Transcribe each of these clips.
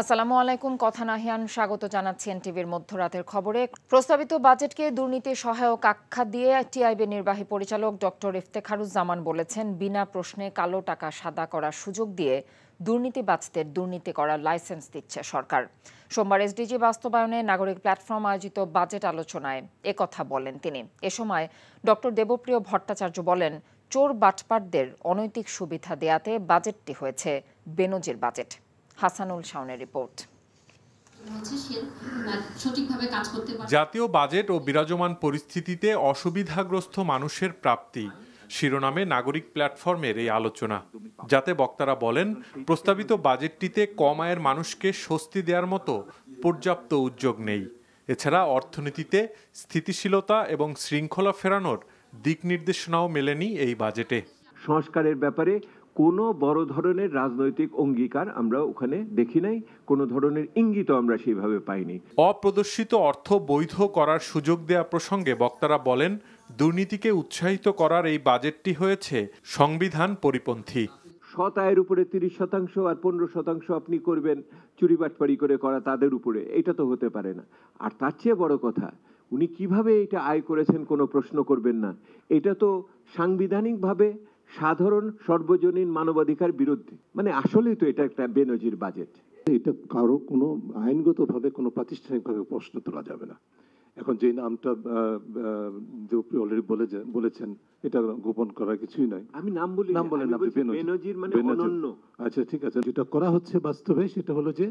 আসসালামু আলাইকুম। কথা নাহিয়ান স্বাগত জানাচ্ছি এনটিভির মধ্যরাতের খবরে। প্রস্তাবিত বাজেটকে দুর্নীতি সহায়ক আখ্যা দিয়ে টিআইবি নির্বাহী পরিচালক ডক্টর ইফতেখারুজ্জামান বলেছেন, বিনা প্রশ্নে কালো টাকা সাদা করার সুযোগ দিয়ে দুর্নীতিবাজদের দুর্নীতি করার লাইসেন্স দিচ্ছে সরকার। সোমবার এসডিজি বাস্তবায়নে নাগরিক প্ল্যাটফর্ম আয়োজিত বাজেট আলোচনায় একথা বলেন তিনি। এ সময় ডক্টর দেবপ্রিয় ভট্টাচার্য বলেন, চোর বাটপারদের অনৈতিক সুবিধা দেয়াতে বাজেটটি হয়েছে বেনজির বাজেট। হাসানুল শাওনের রিপোর্ট। জাতীয় বাজেট ও বিরাজমান পরিস্থিতিতে অসুবিধাগ্রস্ত মানুষের প্রাপ্তি শিরোনামে নাগরিক প্ল্যাটফর্মের এই আলোচনা, যাতে বক্তারা বলেন, প্রস্তাবিত বাজেটটিতে কম আয়ের মানুষকে স্বস্তি দেওয়ার মতো পর্যাপ্ত উদ্যোগ নেই। এছাড়া অর্থনীতিতে স্থিতিশীলতা এবং শৃঙ্খলা ফেরানোর দিক নির্দেশনাও মেলেনি এই বাজেটে। সংস্কারের ব্যাপারে কোনো বড় ধরনের রাজনৈতিক অঙ্গীকার আমরা ওখানে দেখি নাই, কোনো ধরনের ইঙ্গিতও আমরা সেইভাবে পাইনি। অপ্রদর্শিত অর্থ বৈধ করার সুযোগ দেয়া প্রসঙ্গে বক্তারা বলেন, দুর্নীতিকে উৎসাহিত করার এই বাজেটটি হয়েছে সংবিধান পরিপন্থী। সৎ আয়ের উপরে 30% আর 15% আপনি করবেন চুরি বাটপাড়ি করে করা তাদের উপরে, এটা তো হতে পারে না। আর তার চেয়ে বড় কথা, উনি কিভাবে এটা আয় করেছেন কোনো প্রশ্ন করবেন না। এটা তো সাংবিধানিকভাবে সাধারণ সর্বজনীন মানবাধিকার বিরুদ্ধে। মানে আসলেই তো এটা একটা বেনজির বাজেট। এটা কারো কোনো আইনগতভাবে কোনো প্রাতিষ্ঠানিকভাবে প্রশ্ন তোলা যাবে না। এখন যে নামটা অলরেডি বলেছেন, এটা গোপন করার কিছুই নাই। আমি নাম বলি, নাম বলেন আপনি, বেনজির মানে অনন্য। আচ্ছা ঠিক আছে, যেটা করা হচ্ছে বাস্তবে সেটা হলো যে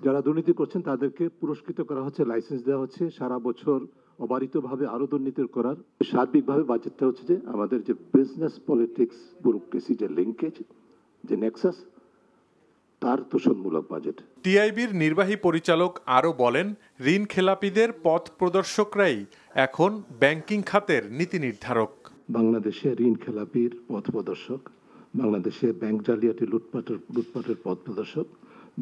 যারা দুর্নীতি করছেন তাদেরকে পুরস্কৃত করা হচ্ছে, লাইসেন্স দেওয়া হচ্ছে সারা বছর অবারিতভাবে আরো দুর্নীতি করার। সার্বিকভাবে বাজেটটা হচ্ছে যে আমাদের যে বিজনেস পলিটিক্স ব্যুরোক্রেসি যে লিঙ্কেজ, যে নেক্সাস, তার তোষণমূলক বাজেট। টিআইবির নির্বাহী পরিচালক আরও বলেন, ঋণ খেলাপিদের পথ প্রদর্শকরাই এখন ব্যাংকিং খাতের নীতি নির্ধারক। বাংলাদেশে ঋণ খেলাপির পথ প্রদর্শক, বাংলাদেশে ব্যাংক জালিয়াতি লুটপাটের পথ প্রদর্শক,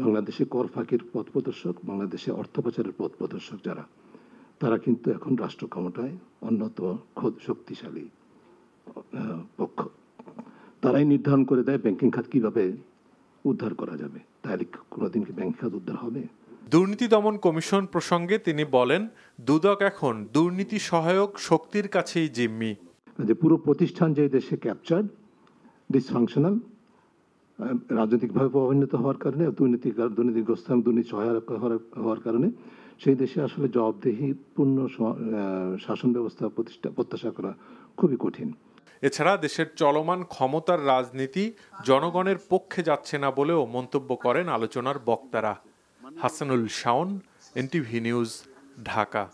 বাংলাদেশে কর ফাঁকির পথ প্রদর্শক, বাংলাদেশে অর্থ পাচারের পথ প্রদর্শক যারা, তারা কিন্তু এখন রাষ্ট্র ক্ষমতায় অন্যতম শক্তিশালী পক্ষ। তারাই নির্ধারণ করে দেয় ব্যাংকিং খাত কিভাবে উদ্ধার করা যাবে। তাহলে কোনোদিন কি ব্যাংকিং খাত উদ্ধার হবে? দুর্নীতি দমন কমিশন প্রসঙ্গে তিনি বলেন, দুদক এখন দুর্নীতি সহায়ক শক্তির কাছেই জিম্মি। যে পুরো প্রতিষ্ঠান যে দেশে ক্যাপচার্ড, ডিসফাংশনাল, রাজনৈতিকভাবে প্রভাবিত হওয়ার কারণে, দুর্নীতিগ্রস্ত এবং দুর্নীতি সহায়ক হওয়ার কারণে সেই দেশে আসলে জবাবদিহি পূর্ণ শাসন ব্যবস্থা প্রত্যাশা করা খুবই কঠিন। এছাড়া দেশের চলমান ক্ষমতার রাজনীতি জনগণের পক্ষে যাচ্ছে না বলেও মন্তব্য করেন আলোচনার বক্তারা। Hasanul Shaon, NTV news, Dhaka.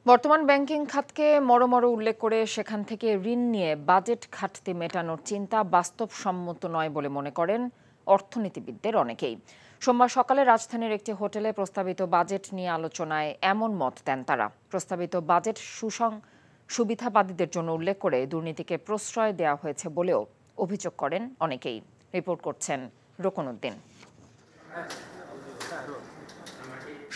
বর্তমান ব্যাংকিং খাতকে মরমর উল্লেখ করে সেখান থেকে ঋণ নিয়ে বাজেট ঘাটতি মেটানোর চিন্তা বাস্তবসম্মত নয় বলে মনে করেন অর্থনীতিবিদদের অনেকেই। সোমবার সকালে রাজধানীর একটি হোটেলে প্রস্তাবিত বাজেট নিয়ে আলোচনায় এমন মত দেন তারা। প্রস্তাবিত বাজেট সুবিধাবাদীদের জন্য উল্লেখ করে দুর্নীতিকে প্রশ্রয় দেওয়া হয়েছে বলেও অভিযোগ করেন অনেকেই। রিপোর্ট করছেন রোকনউদ্দিন।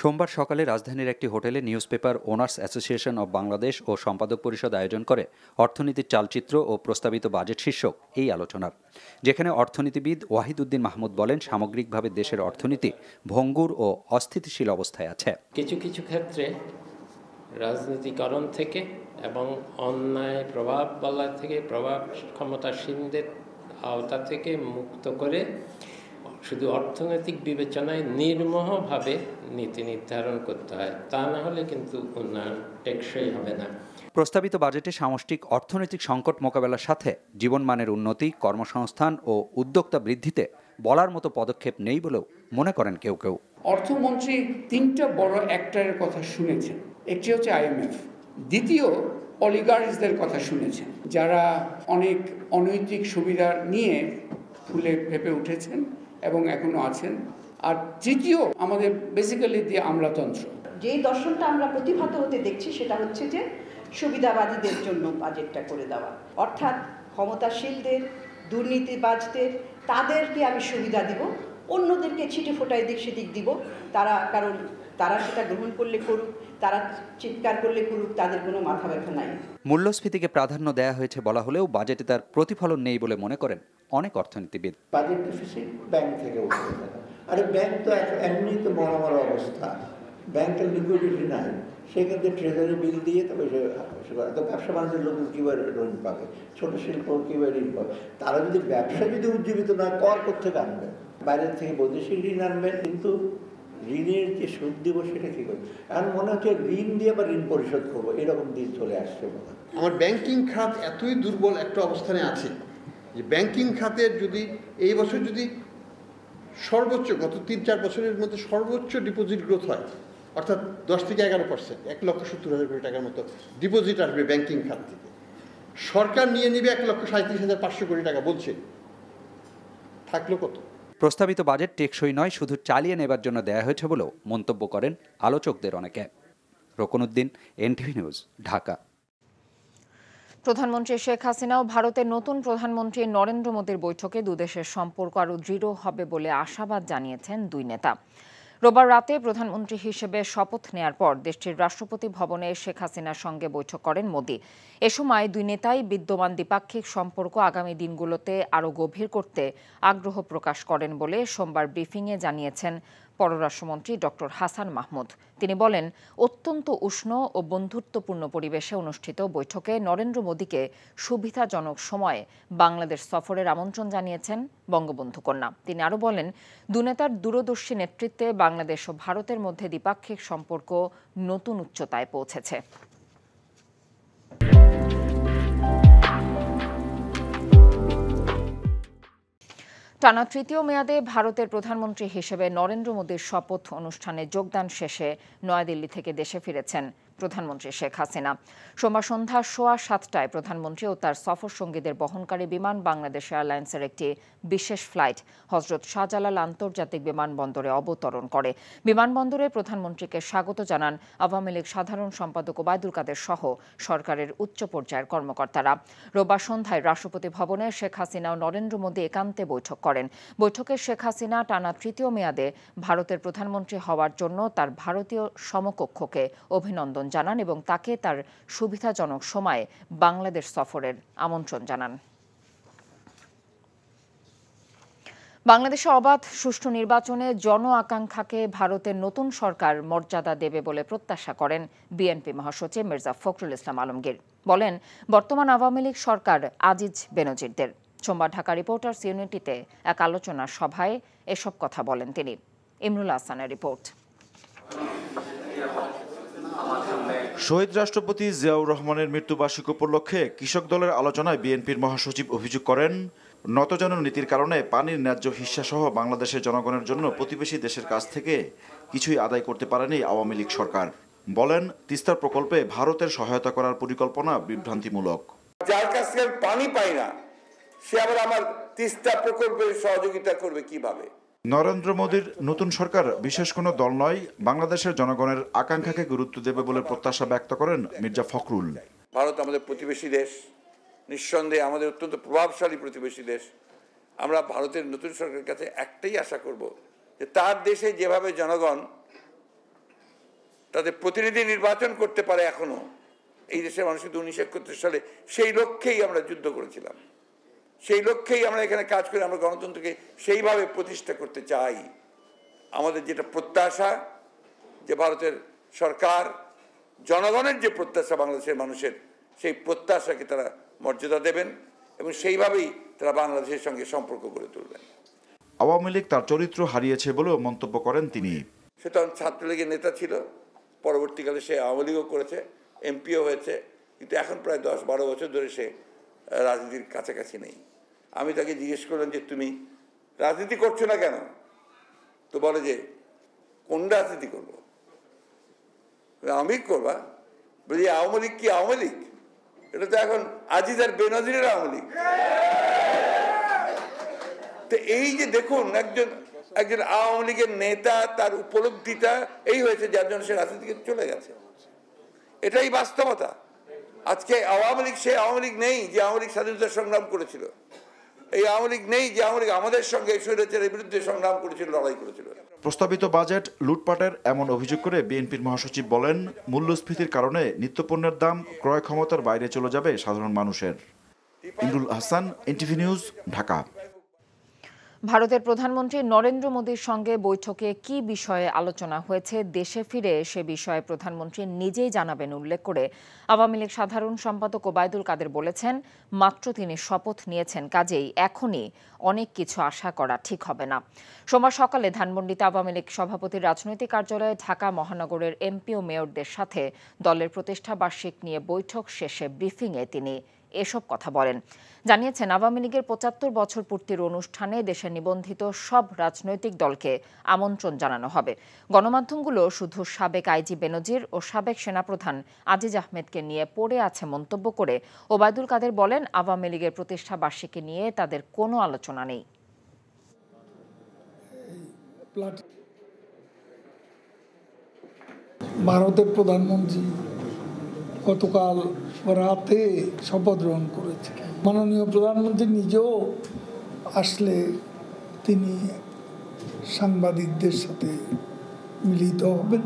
সোমবার সকালে রাজধানীর একটি হোটেলে newspaper owners association of Bangladesh ও সম্পাদক পরিষদ আয়োজন করে অর্থনীতির চালচিত্র ও প্রস্তাবিত বাজেট শীর্ষক এই আলোচনার, যেখানে অর্থনীতিবিদ ওয়াহিদ উদ্দিন মাহমুদ বলেন, সামগ্রিকভাবে দেশের অর্থনীতি ভঙ্গুর ও অস্থিতিশীল অবস্থায় আছে। কিছু কিছু ক্ষেত্রে রাজনীতিকরণ থেকে এবং অন্যায় প্রভাব বলয় থেকে, প্রভাব ক্ষমতাসীনদের আওতা থেকে মুক্ত করে শুধু অর্থনৈতিক বিবেচনায় নির্মোহভাবে নীতি নির্ধারণ করতে হয়। তা না হলে কিন্তু উন্নয়ন টেকসই হবে না। প্রস্তাবিত বাজেটে সামষ্টিক অর্থনৈতিক সংকট মোকাবেলার সাথে জীবনমানের উন্নতি, কর্মসংস্থান ও উদ্যোক্তা বৃদ্ধিতে বলার মতো পদক্ষেপ নেই বলেও মনে করেন কেউ কেউ। অর্থমন্ত্রী 3টা বড় অ্যাক্টরের কথা শুনেছেন। একটি হচ্ছে IMF, দ্বিতীয় অলিগার্সদের কথা শুনেছেন, যারা অনেক অনৈতিক সুবিধা নিয়ে ফুলে ফেঁপে উঠেছেন এবং এখনো আছেন। আর তৃতীয় আমাদের বেসিক্যালি দিয়ে আমলাতন্ত্র। যেই দর্শনটা আমরা প্রতিভাত হতে দেখছি সেটা হচ্ছে যে সুবিধাবাদীদের জন্য বাজেটটা করে দেওয়া, অর্থাৎ ক্ষমতাশীলদের, দুর্নীতিবাজদের, তাদেরকে আমি সুবিধা দিব, অন্যদেরকে ছিটে ফোটায় দিক সেদিক দিব, তারা কারণ তারা সেটা গ্রহণ করলে করুক, তারা চিৎকার করলে করুক, তাদের কোনো মাথা ব্যথা নাই। মূল্যস্ফীতিকে প্রাধান্য দেওয়া হয়েছে বলা হলেও বাজেটে তার প্রতিফলন নেই বলে মনে করেন অনেক অর্থনীতিবিদ। বাজেট ডেফিসিট ব্যাংক থেকে উঠবে টাকা, আরে ব্যাংক তো এমনি তো মরা অবস্থা, ব্যাংকের লিকুইডিটি নাই, সেক্ষেত্রে ট্রেজারি বিল দিয়ে তবে তো ব্যবসা বাণিজ্যের লোক কীভাবে ঋণ পাবে, ছোট শিল্প কীভাবে ঋণ পাবে, তারা যদি ব্যবসা যদি উজ্জীবিত না কর কোথেকে আনবেন, বাইরের থেকে বৈদেশিক ঋণ আনবেন, কিন্তু ঋণের যে সুদ দিব সেটা কী করবে, এখন মনে হচ্ছে ঋণ দিয়ে বা ঋণ পরিশোধ করবো, এরকম দিন চলে আসছে। আমার ব্যাংকিং খাত এতই দুর্বল একটা অবস্থানে আছে যে ব্যাংকিং খাতের যদি এই বছর যদি সর্বোচ্চ গত 3-4 বছরের মধ্যে সর্বোচ্চ ডিপোজিট গ্রোথ হয়, অর্থাৎ 10 থেকে 11%, 1,70,000 কোটি টাকার মতো ডিপোজিট আসবে ব্যাংকিং খাত থেকে, সরকার নিয়ে নেবে 1,37,500 কোটি টাকা বলছে, থাকলো কত? প্রস্তাবিত বাজেট টেকসই নয়, শুধু চালিয়ে নেবার জন্য দেয়া হয়েছে বলেও মন্তব্য করেন আলোচকদের অনেকে। রকনউদ্দিন, এনটিভি নিউজ, ঢাকা। প্রধানমন্ত্রী শেখ হাসিনাও ভারতের নতুন প্রধানমন্ত্রী নরেন্দ্র মোদীর বৈঠকে দুদেশের সম্পর্ক আরও দৃঢ় হবে বলে আশাবাদ জানিয়েছেন দুই নেতা। রোববার রাতে প্রধানমন্ত্রী হিসেবে শপথ নেয়ার পর দেশটির রাষ্ট্রপতি ভবনে শেখ হাসিনার সঙ্গে বৈঠক করেন মোদি। এ সময় দুই নেতাই বিদ্যমান দ্বিপাক্ষিক সম্পর্ক আগামী দিনগুলোতে আরও গভীর করতে আগ্রহ প্রকাশ করেন বলে সোমবার ব্রিফিংয়ে জানিয়েছেন পররাষ্ট্রমন্ত্রী ডক্টর হাসান মাহমুদ। তিনি বলেন, অত্যন্ত উষ্ণ ও বন্ধুত্বপূর্ণ পরিবেশে অনুষ্ঠিত বৈঠকে নরেন্দ্র মোদীকে সুবিধাজনক সময়ে বাংলাদেশ সফরের আমন্ত্রণ জানিয়েছেন বঙ্গবন্ধু কন্যা। তিনি আরও বলেন, দুনেতার দূরদর্শী নেতৃত্বে বাংলাদেশ ও ভারতের মধ্যে দ্বিপাক্ষিক সম্পর্ক নতুন উচ্চতায় পৌঁছেছে। টানা তৃতীয় মেয়াদে ভারতের প্রধানমন্ত্রী হিসেবে নরেন্দ্র মোদীর শপথ অনুষ্ঠানে যোগদান শেষে নয়াদিল্লি থেকে দেশে ফিরেছেন প্রধানমন্ত্রী শেখ হাসিনা। সোমবার সন্ধ্যা 7:15টায় প্রধানমন্ত্রী ও তার সফর সঙ্গীদের বহনকারী বিমান বাংলাদেশ এয়ারলাইন্সের একটি বিশেষ ফ্লাইট হজরত শাহজালাল আন্তর্জাতিক বিমানবন্দরে অবতরণ করে। বিমানবন্দরে প্রধানমন্ত্রীকে স্বাগত জানান আওয়ামী লীগ সাধারণ সম্পাদক ওবায়দুল কাদের সহ সরকারের উচ্চ পর্যায়ের কর্মকর্তারা। রোববার সন্ধ্যায় রাষ্ট্রপতি ভবনে শেখ হাসিনা ও নরেন্দ্র মোদী একান্তে বৈঠক করেন। বৈঠকে শেখ হাসিনা টানা তৃতীয় মেয়াদে ভারতের প্রধানমন্ত্রী হওয়ার জন্য তার ভারতীয় সমকক্ষকে অভিনন্দন জানান এবং তাকে তার সুবিধাজনক সময়ে বাংলাদেশ সফরের আমন্ত্রণ জানান। বাংলাদেশে অবাধ সুষ্ঠু নির্বাচনে জন আকাঙ্ক্ষাকে ভারতের নতুন সরকার মর্যাদা দেবে বলে প্রত্যাশা করেন বিএনপি মহাসচিব মির্জা ফখরুল ইসলাম আলমগীর। বলেন, বর্তমান আওয়ামী লীগ সরকার আজিজ বেনজিরদের। সোমবার ঢাকা রিপোর্টার্স ইউনিটিতে এক আলোচনা সভায় এসব কথা বলেন তিনি। ইমরুল হাসানের রিপোর্ট। শহীদ রাষ্ট্রপতি জিয়াউর রহমানের মৃত্যুবার্ষিকী উপলক্ষে কৃষক দলের আলোচনায় বিএনপির মহাসচিব অভিযোগ করেন, নতজানু নীতির কারণে পানির ন্যায্য হিস্যা সহ বাংলাদেশের জনগণের জন্য প্রতিবেশী দেশের কাছ থেকে কিছুই আদায় করতে পারেনি আওয়ামী লীগ সরকার। বলেন, তিস্তার প্রকল্পে ভারতের সহায়তা করার পরিকল্পনা বিভ্রান্তিমূলক। যার কাছ থেকে পানি পায় না সে আবার আমার তিস্তা প্রকল্পের সহযোগিতা করবে কিভাবে? নরেন্দ্র মোদীর নতুন সরকার বিশেষ কোনো দল নয়, বাংলাদেশের জনগণের আকাঙ্ক্ষাকে গুরুত্ব দেবে বলে প্রত্যাশা ব্যক্ত করেন মির্জা ফখরুল। ভারত আমাদের প্রতিবেশী দেশ, নিঃসন্দেহে আমাদের অত্যন্ত প্রভাবশালী প্রতিবেশী দেশ। আমরা ভারতের নতুন সরকারের কাছে একটাই আশা করব যে তার দেশে যেভাবে জনগণ তাদের প্রতিনিধি নির্বাচন করতে পারে এখনো, এই দেশের মানুষ কিন্তু 1971 সালে সেই লক্ষ্যেই আমরা যুদ্ধ করেছিলাম, সেই লক্ষ্যেই আমরা এখানে কাজ করে আমরা গণতন্ত্রকে সেইভাবে প্রতিষ্ঠা করতে চাই। আমাদের যেটা প্রত্যাশা যে ভারতের সরকার জনগণের যে প্রত্যাশা বাংলাদেশের মানুষের, সেই প্রত্যাশাকে তারা মর্যাদা দেবেন এবং সেইভাবেই তারা বাংলাদেশের সঙ্গে সম্পর্ক গড়ে তুলবেন। আওয়ামী লীগ তার চরিত্র হারিয়েছে বলেও মন্তব্য করেন তিনি। সে তখন ছাত্রলীগের নেতা ছিল, পরবর্তীকালে সে আওয়ামী লীগও করেছে, এমপিও হয়েছে, কিন্তু এখন প্রায় 10-12 বছর ধরে সে রাজনীতির কাছাকাছি নেই। আমি তাকে জিজ্ঞেস করলাম যে তুমি রাজনীতি করছো না কেন? তো বলে যে কোন রাজনীতি করবো? আমি করবা? বলি আওয়ামী লীগ কি আওয়ামী লীগ? এটা তো এখন আজিজ আর বেনজিরের আওয়ামী লীগ। তো এই যে দেখুন একজন আওয়ামী লীগের নেতা, তার উপলব্ধিটা এই হয়েছে যার জন্য সে রাজনীতিকে চলে গেছে। এটাই বাস্তবতা। আজকে আওয়ামী লীগ সে আওয়ামী লীগ নেই যে আওয়ামী লীগ স্বাধীনতা সংগ্রাম করেছিল। এই আওয়ামী লীগ নেই যে আওয়ামী লীগ আমাদের সঙ্গে স্বৈরাচারের বিরুদ্ধে সংগ্রাম করেছিল, লড়াই করেছিল। প্রস্তাবিত বাজেট লুটপাটের এমন অভিযোগ করে বিএনপির মহাসচিব বলেন, মূল্যস্ফীতির কারণে নিত্যপণ্যের দাম ক্রয় ক্ষমতার বাইরে চলে যাবে সাধারণ মানুষের। Imrul Hasan, NTV news, Dhaka. ভারতের প্রধানমন্ত্রী নরেন্দ্র মোদীর সঙ্গে বৈঠকে কি বিষয়ে আলোচনা হয়েছে দেশে ফিরে সে বিষয়ে প্রধানমন্ত্রী নিজেই জানাবেন উল্লেখ করে আওয়ামী লীগ সাধারণ সম্পাদক ওবায়দুল কাদের বলেছেন, মাত্র তিনি শপথ নিয়েছেন, কাজেই এখনই অনেক কিছু আশা করা ঠিক হবে না। সোমবার সকালে ধানমন্ডিতে আওয়ামী লীগ সভাপতির রাজনৈতিক কার্যালয়ে ঢাকা মহানগরের এমপি ও মেয়রদের সাথে দলের প্রতিষ্ঠা বার্ষিক নিয়ে বৈঠক শেষে ব্রিফিংয়ে তিনি এসব কথা বলেন। জানিয়েছেন, আওয়ামী লীগের ৭৫ বছর পূর্তির অনুষ্ঠানে দেশে নিবন্ধিত সব রাজনৈতিক দলকে আমন্ত্রণ জানানো হবে। গণমাধ্যমগুলো শুধু সাবেক আইজি বেনজির ও সাবেক সেনাপ্রধান আজিজ আহমেদকে নিয়ে পড়ে আছে মন্তব্য করে ওবায়দুল কাদের বলেন, আওয়ামী লীগের প্রতিষ্ঠা বার্ষিকী নিয়ে তাদের কোনো আলোচনা নেই। ভারতের প্রধানমন্ত্রী গতকাল রাতে শপথ গ্রহণ করেছে। মাননীয় প্রধানমন্ত্রী নিজেও আসলে তিনি সাংবাদিকদের সাথে মিলিত হবেন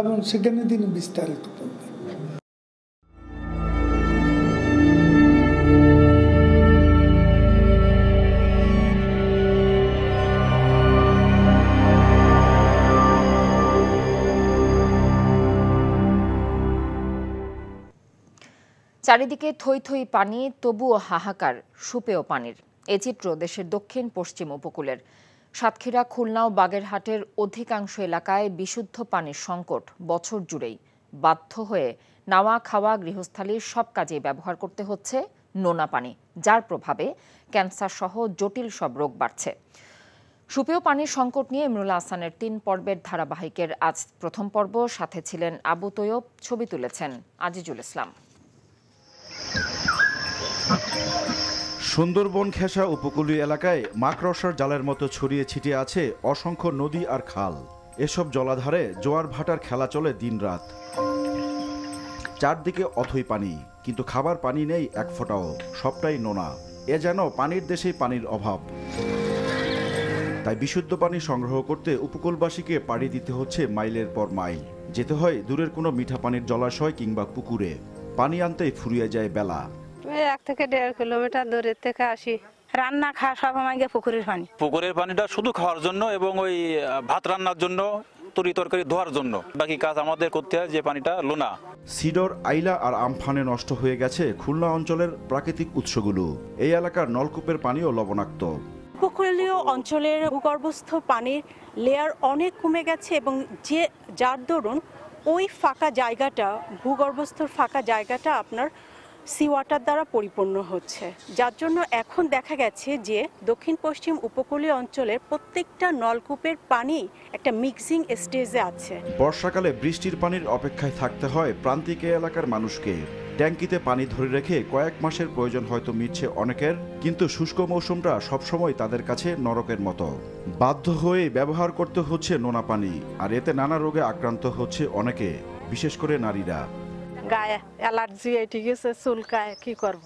এবং সেখানে তিনি বিস্তারিত করবেন। চারিদিকে থই থই পানি, তবুও হাহাকার সুপেয় পানির। এ চিত্র দেশের দক্ষিণ পশ্চিম উপকূলের। সাতক্ষীরা, খুলনা ও বাগেরহাটের অধিকাংশ এলাকায় বিশুদ্ধ পানির সংকট বছর জুড়েই। বাধ্য হয়ে নাওয়া খাওয়া গৃহস্থালির সব কাজে ব্যবহার করতে হচ্ছে নোনা পানি, যার প্রভাবে ক্যান্সার সহ জটিল সব রোগ বাড়ছে। সুপেয় পানির সংকট নিয়ে ইমরুল হাসানের ৩ পর্বের ধারাবাহিকের আজ প্রথম পর্ব। সাথে ছিলেন আবু তৈয়ব, ছবি তুলেছেন আজিজুল ইসলাম। সুন্দরবন ঘেঁষা উপকূলীয় এলাকায় মাকড়সার জালের মতো ছড়িয়ে ছিটিয়ে আছে অসংখ্য নদী আর খাল। এসব জলাধারে জোয়ার ভাটার খেলা চলে দিনরাত। চারদিকে অথই পানি, কিন্তু খাবার পানি নেই এক ফোঁটাও, সবটাই নোনা। এ যেন পানির দেশেই পানির অভাব। তাই বিশুদ্ধ পানি সংগ্রহ করতে উপকূলবাসীকে পাড়ি দিতে হচ্ছে মাইলের পর মাইল। যেতে হয় দূরের কোনো মিঠা পানির জলাশয় কিংবা পুকুরে। পানি আনতেই ফুরিয়ে যায় বেলা। 1 থেকে 1.5 কিলোমিটার দূরের থেকে আসি। রান্না খাওয়া সব আমাকে পুকুরের পানি। পুকুরের পানিটা শুধু খাওয়ার জন্য এবং ওই ভাত রান্নার জন্য, তরি তরকারি ধোয়ার জন্য। বাকি কাজ আমাদের করতে হয় যে পানিটা লোনা। সিডর, আইলা আর আমফানে নষ্ট হয়ে গেছে খুলনা অঞ্চলের প্রাকৃতিক উৎসগুলো। এই এলাকার নলকূপের পানিও লবণাক্ত। উপকূলীয় অঞ্চলের ভূগর্ভস্থ পানির লেয়ার অনেক কমে গেছে এবং যার দরুন ওই ফাঁকা জায়গাটা, ভূগর্ভস্থ ফাঁকা জায়গাটা আপনার সি ওয়াটার দ্বারা পরিপূর্ণ হচ্ছে, যার জন্য এখন দেখা গেছে যে দক্ষিণ পশ্চিম উপকূলীয় অঞ্চলের প্রত্যেকটা নলকূপের পানি একটা মিক্সিং স্টেজে আছে। বর্ষাকালে বৃষ্টির পানির অপেক্ষায় থাকতে হয় প্রান্তিক এলাকার মানুষকে। ট্যাঙ্কিতে পানি ধরে রেখে কয়েক মাসের প্রয়োজন হয়তো মিটছে অনেকের, কিন্তু শুষ্ক মৌসুমটা সবসময় তাদের কাছে নরকের মতো। বাধ্য হয়ে ব্যবহার করতে হচ্ছে নোনা পানি, আর এতে নানা রোগে আক্রান্ত হচ্ছে অনেকে, বিশেষ করে নারীরা। গায়ে অ্যালার্জি এটি গেছে, চুলকায়, কি করব?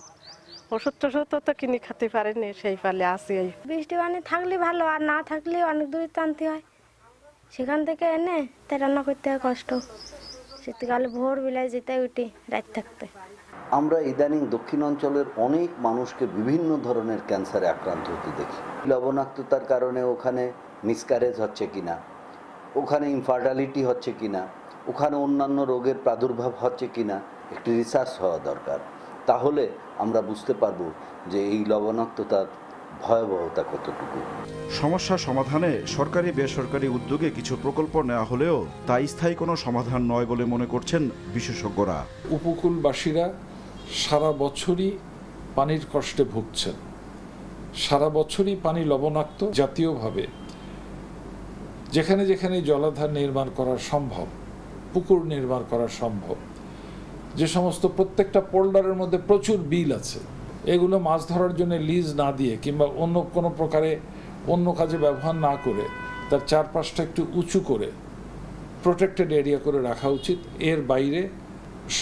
ওষুধ টষুধ তো কিনে খেতে পারেনি, সেই পালে আসি। বৃষ্টি পানি থাকলে ভালো, আর না থাকলে অনেক দূরে টানতে হয়, সেখান থেকে এনে তাই রান্না করতে হয় কষ্ট। শীতকালে ভোর বেলায় যেতে উঠি রাত থাকতে। আমরা ইদানিং দক্ষিণ অঞ্চলের অনেক মানুষকে বিভিন্ন ধরনের ক্যান্সারে আক্রান্ত হতে দেখি। লবণাক্ততার কারণে ওখানে মিসক্যারেজ হচ্ছে কিনা, ওখানে ইনফার্টিলিটি হচ্ছে কিনা, ওখানে অন্যান্য রোগের প্রাদুর্ভাব হচ্ছে কিনা একটি রিসার্চ হওয়া দরকার। তাহলে আমরা বুঝতে পারবো যে এই লবণাক্ততার ভয়াবহতা কতটুকু। সমস্যা সমাধানে সরকারি বেসরকারি উদ্যোগে কিছু প্রকল্প নেওয়া হলেও তা স্থায়ী কোনো সমাধান নয় বলে মনে করছেন বিশেষজ্ঞরা। উপকূলবাসীরা সারা বছরই পানির কষ্টে ভুগছেন, সারা বছরই পানি লবণাক্ত। জাতীয়ভাবে যেখানে যেখানে জলাধার নির্মাণ করা সম্ভব, পুকুর নির্মাণ করা সম্ভব, যে সমস্ত প্রত্যেকটা পোল্ডারের মধ্যে প্রচুর বিল আছে, এগুলো মাছ ধরার জন্য লিজ না দিয়ে কিংবা অন্য কোনো প্রকারে অন্য কাজে ব্যবহার না করে তার চারপাশটা একটু উঁচু করে প্রোটেক্টেড এরিয়া করে রাখা উচিত। এর বাইরে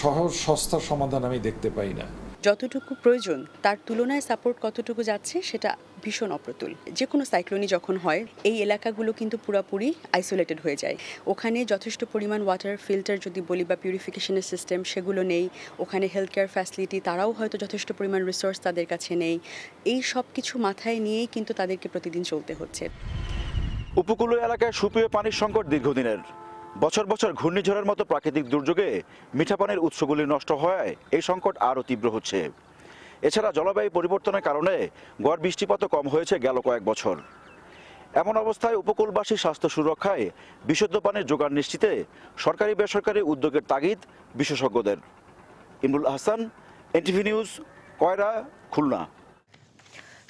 সহজ সস্তা সমাধান আমি দেখতে পাই না। যতটুকু প্রয়োজন তার তুলনায় সাপোর্ট কতটুকু যাচ্ছে সেটা ভীষণ অপ্রতুল। যে কোনো সাইক্লোনই যখন হয় এই এলাকাগুলো কিন্তু পুরোপুরি আইসোলেটেড হয়ে যায়। ওখানে যথেষ্ট পরিমাণ ওয়াটার ফিল্টার যদি বলি বা পিউরিফিকেশনের সিস্টেম সেগুলো নেই, ওখানে হেলথ কেয়ার ফ্যাসিলিটি তারাও হয়তো যথেষ্ট পরিমাণ রিসোর্স তাদের কাছে নেই। এই সব কিছু মাথায় নিয়েই কিন্তু তাদেরকে প্রতিদিন চলতে হচ্ছে। উপকূলীয় এলাকায় সুপেয় পানির সংকট দীর্ঘদিনের। বছর বছর ঘূর্ণিঝড়ের মতো প্রাকৃতিক দুর্যোগে মিঠা পানির উৎসগুলি নষ্ট হওয়ায় এই সংকট আরও তীব্র হচ্ছে। এছাড়া জলবায়ু পরিবর্তনের কারণে গড় বৃষ্টিপাতও কম হয়েছে গেল কয়েক বছর। এমন অবস্থায় উপকূলবাসী স্বাস্থ্য সুরক্ষায় বিশুদ্ধ পানির যোগান নিশ্চিতে সরকারি বেসরকারি উদ্যোগের তাগিদ বিশেষজ্ঞদের। ইমরুল আহসান, এনটিভি নিউজ, কয়রা, খুলনা।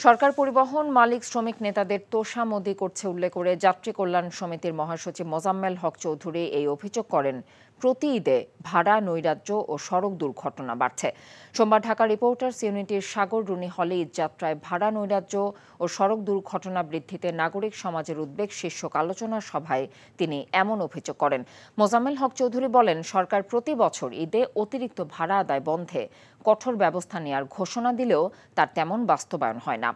সরকার পরিবহন মালিক শ্রমিক নেতাদের তোষামোদি করছে উল্লেখ করে যাত্রী কল্যাণ সমিতির মহাসচিব মোজাম্মেল হক চৌধুরী এই অভিযোগ করেন। প্রতি ঈদে ভাড়া নৈরাজ্য ও সড়ক দুর্ঘটনা বাড়ছে। সোমবার ঢাকা রিপোর্টার্স ইউনিটির সাগর রুনি হলে ঈদযাত্রায় ভাড়া নৈরাজ্য ও সড়ক দুর্ঘটনা বৃদ্ধিতে নাগরিক সমাজের উদ্বেগ শীর্ষক আলোচনা সভায় তিনি এমন অভিযোগ করেন। মোজাম্মেল হক চৌধুরী বলেন, সরকার প্রতি বছর ঈদে অতিরিক্ত ভাড়া আদায় বন্ধে কঠোর ব্যবস্থা নেওয়ার ঘোষণা দিলেও তার তেমন বাস্তবায়ন হয় না।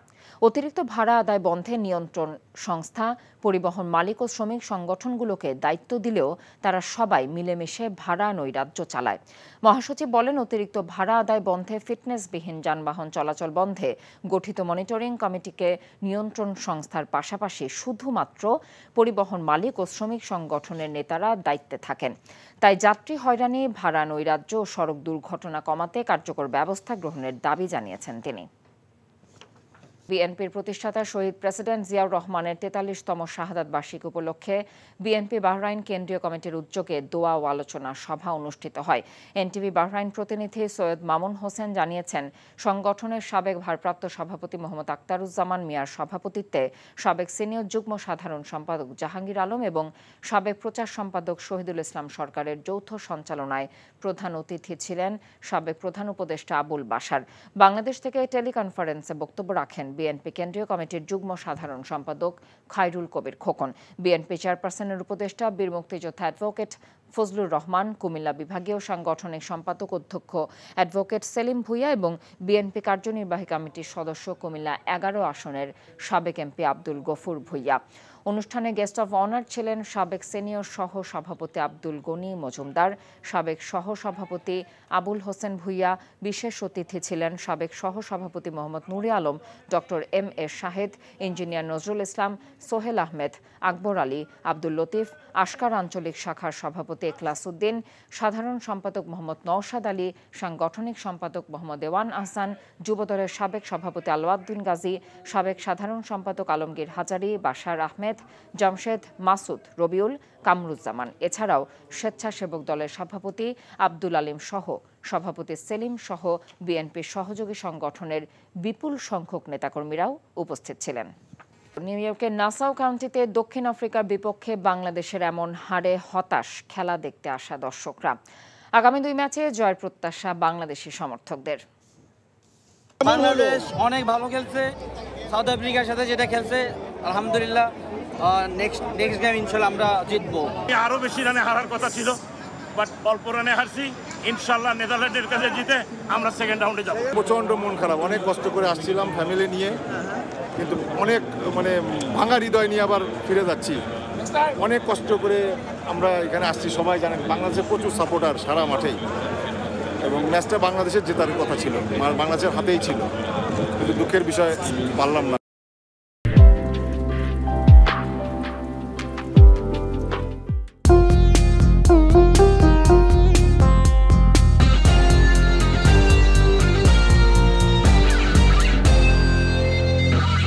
অতিরিক্ত ভাড়া আদায় বন্ধে নিয়ন্ত্রণ সংস্থা, পরিবহন মালিক ও শ্রমিক সংগঠনগুলোকে দায়িত্ব দিলেও তারা সবাই মিলেমিশে ভাড়া নৈরাজ্য চালায়। মহাসচিব বলেন, অতিরিক্ত ভাড়া আদায় বন্ধে ফিটনেসবিহীন যানবাহন চলাচল বন্ধে গঠিত মনিটরিং কমিটিকে নিয়ন্ত্রণ সংস্থার পাশাপাশি শুধুমাত্র পরিবহন মালিক ও শ্রমিক সংগঠনের নেতারা দায়িত্বে থাকেন। তাই যাত্রী হয়রানি, ভাড়া নৈরাজ্য ও সড়ক দুর্ঘটনা কমাতে কার্যকর ব্যবস্থা গ্রহণের দাবি জানিয়েছেন তিনি। বিএনপির প্রতিষ্ঠাতা শহীদ প্রেসিডেন্ট জিয়াউর রহমানের ৪৩তম শাহাদাত বার্ষিকী উপলক্ষে বিএনপি বাহরাইন কেন্দ্রীয় কমিটির উদ্যোগে দোয়া ও আলোচনা সভা অনুষ্ঠিত হয়। এনটিভি বাহরাইন প্রতিনিধি সৈয়দ মামুন হোসেন জানিয়েছেন, সংগঠনের সাবেক ভারপ্রাপ্ত সভাপতি মোহাম্মদ আক্তারুজ্জামান মিয়ার সভাপতিত্বে সাবেক সিনিয়র যুগ্ম সাধারণ সম্পাদক জাহাঙ্গীর আলম এবং সাবেক প্রচার সম্পাদক শহীদুল ইসলাম সরকারের যৌথ সঞ্চালনায় প্রধান অতিথি ছিলেন সাবেক প্রধান উপদেষ্টা আবুল বাশার। বাংলাদেশ থেকে টেলিকনফারেন্সে বক্তব্য রাখেন বিএনপি কেন্দ্রীয় কমিটির যুগ্ম সাধারণ সম্পাদক খায়রুল কবির খোকন। বিএনপি চেয়ারপারসনের উপদেষ্টা বীর মুক্তিযোদ্ধা অ্যাডভোকেট ফজলুর রহমান, কুমিল্লা বিভাগীয় সাংগঠনিক সম্পাদক অধ্যক্ষ অ্যাডভোকেট সেলিম ভুইয়া এবং বিএনপি কার্যনির্বাহী কমিটির সদস্য কুমিল্লা ১১ আসনের সাবেক এমপি আব্দুল গফুর ভুইয়া। অনুষ্ঠানে গেস্ট অব অনার ছিলেন সাবেক সিনিয়র সহ সভাপতি আব্দুল গনি মজুমদার, সাবেক সহ সভাপতি আবুল হোসেন ভুইয়া। বিশেষ অতিথি ছিলেন সাবেক সহ সভাপতি মোহাম্মদ নুরে Alam, doctor M A Shahed, engineer Nazrul Islam, Sohel Ahmed, Akbar Ali, Abdul Latif, আশকার আঞ্চলিক শাখার সভাপতি এখলাস উদ্দিন, সাধারণ সম্পাদক মোহাম্মদ নওশাদ আলী, সাংগঠনিক সম্পাদক মোহাম্মদ দেওয়ান আহসান, যুবদলের সাবেক সভাপতি আলাউদ্দিন গাজী, সাবেক সাধারণ সম্পাদক আলমগীর হাজারী, বাশার আহমেদ, জামশেদ, মাসুদ, রবিউল, কামরুজ্জামান। এছাড়াও স্বেচ্ছাসেবক দলের সভাপতি আব্দুল আলিম সহ সভাপতি সেলিম সহ বিএনপির সহযোগী সংগঠনের বিপুল সংখ্যক নেতাকর্মীরাও উপস্থিত ছিলেন। নিউ ইয়র্কের নাসাউ কাউন্টিতে দক্ষিণ আফ্রিকার বিপক্ষে বাংলাদেশের এমন হারে হতাশ খেলা দেখতে আসা দর্শকরা। আগামী 2 ম্যাচে জয়ের প্রত্যাশা বাংলাদেশি সমর্থকদের। বাংলাদেশ অনেক ভালো খেলছে, সাউথ আফ্রিকার সাথে যেটা খেলছে আলহামদুলিল্লাহ নেক্সট গেম ইনশাআল্লাহ আমরা জিতবো। আরো বেশি রানে হারার কথা ছিল, বাট অল্প রানে হারছি। ইনশাআল্লাহ নেদারল্যান্ডের কাছে জিতে আমরা সেকেন্ড রাউন্ডে যাব। প্রচন্ড মন খারাপ, অনেক কষ্ট করে আসছিলাম ফ্যামিলি নিয়ে, কিন্তু অনেক ভাঙা হৃদয় নিয়ে আবার ফিরে যাচ্ছি। অনেক কষ্ট করে আমরা এখানে আসছি, সবাই জানেন বাংলাদেশের প্রচুর সাপোর্টার সারা মাঠেই, এবং ম্যাচটা বাংলাদেশের জেতার কথা ছিল, বাংলাদেশের হাতেই ছিল, কিন্তু দুঃখের বিষয় পারলাম না।